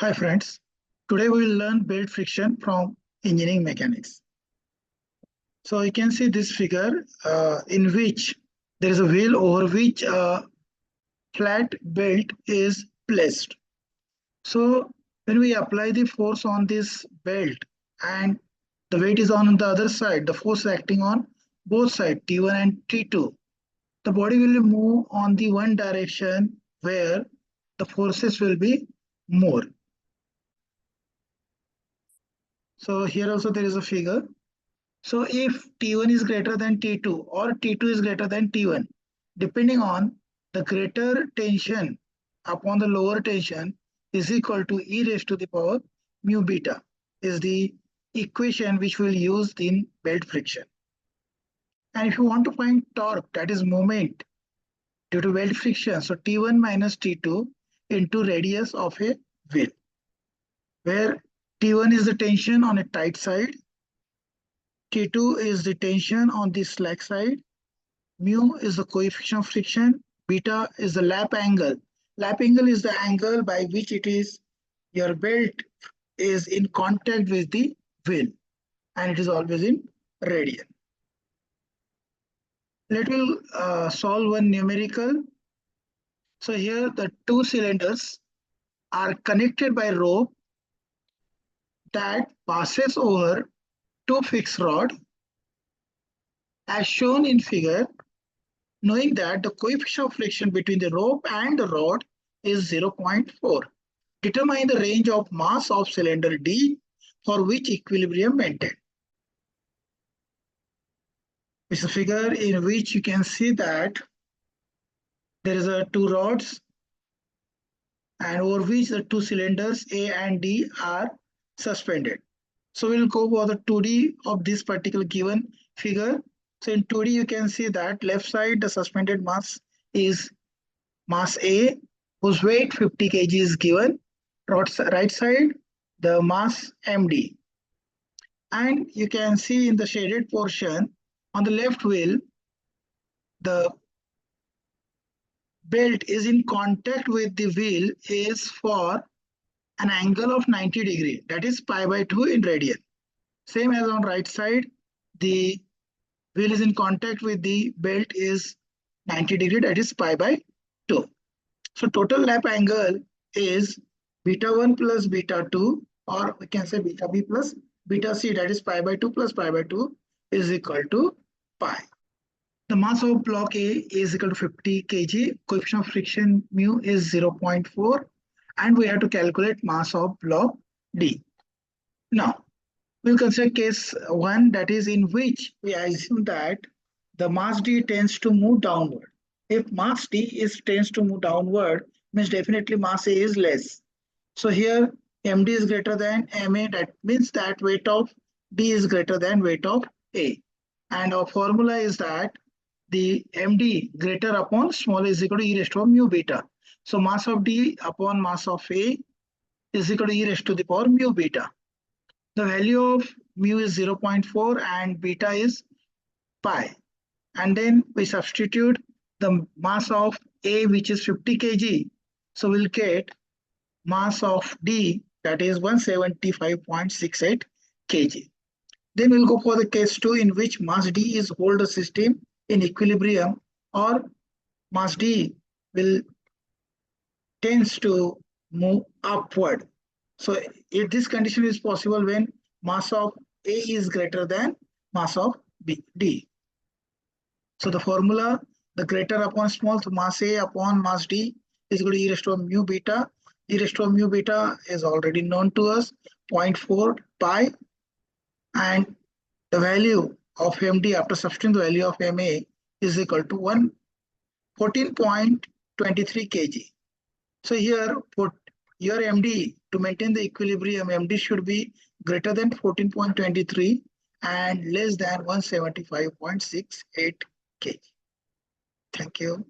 Hi friends, today we will learn belt friction from engineering mechanics. So you can see this figure in which there is a wheel over which a flat belt is placed. So when we apply the force on this belt and the weight is on the other side, the force acting on both sides T1 and T2, the body will move on the one direction where the forces will be more. So here also there is a figure. So if T1 is greater than T2 or T2 is greater than T1, depending on the greater tension upon the lower tension is equal to E raised to the power mu beta is the equation which we'll use in belt friction. And if you want to find torque, that is moment due to belt friction, so T1 minus T2 into radius of a wheel, where T1 is the tension on a tight side, T2 is the tension on the slack side, mu is the coefficient of friction, beta is the lap angle. Lap angle is the angle by which it is your belt is in contact with the wheel, and it is always in radian. Let me solve one numerical. So here the two cylinders are connected by rope that passes over two fixed rods as shown in figure. Knowing that the coefficient of friction between the rope and the rod is 0.4. Determine the range of mass of cylinder D for which equilibrium maintained. It's a figure in which you can see that there is a two rods and over which the two cylinders A and D are suspended. So we'll go for the 2D of this particular given figure. So in 2D you can see that left side the suspended mass is mass A whose weight 50 kg is given. Right side the mass MD. And you can see in the shaded portion on the left wheel the belt is in contact with the wheel is for an angle of 90 degree, that is pi by 2 in radian. Same as on right side, the wheel is in contact with the belt is 90 degree, that is pi by 2. So total lap angle is beta 1 plus beta 2, or we can say beta B plus beta C, that is pi by 2 plus pi by 2 is equal to pi. The mass of block A is equal to 50 kg, coefficient of friction mu is 0.4, and we have to calculate mass of block D. Now, we'll consider case 1, that is in which we assume that the mass D tends to move downward. If mass D tends to move downward, means definitely mass A is less. So here MD is greater than MA, that means that weight of D is greater than weight of A. And our formula is that the MD greater upon small is equal to E raised to mu beta. So mass of D upon mass of A is equal to E raised to the power mu beta. The value of mu is 0.4 and beta is pi. And then we substitute the mass of A, which is 50 kg. So we'll get mass of D, that is 175.68 kg. Then we'll go for the case 2 in which mass D is hold the system in equilibrium, or mass D will tends to move upward. So if this condition is possible when mass of A is greater than mass of D. So the formula, the greater upon small, so mass A upon mass D is equal to E raised to mu beta. E raised to mu beta is already known to us, 0.4 pi, and the value of MD after substituting the value of MA is equal to 14.23 kg. So here put your MD to maintain the equilibrium, MD should be greater than 14.23 and less than 175.68 kg. Thank you.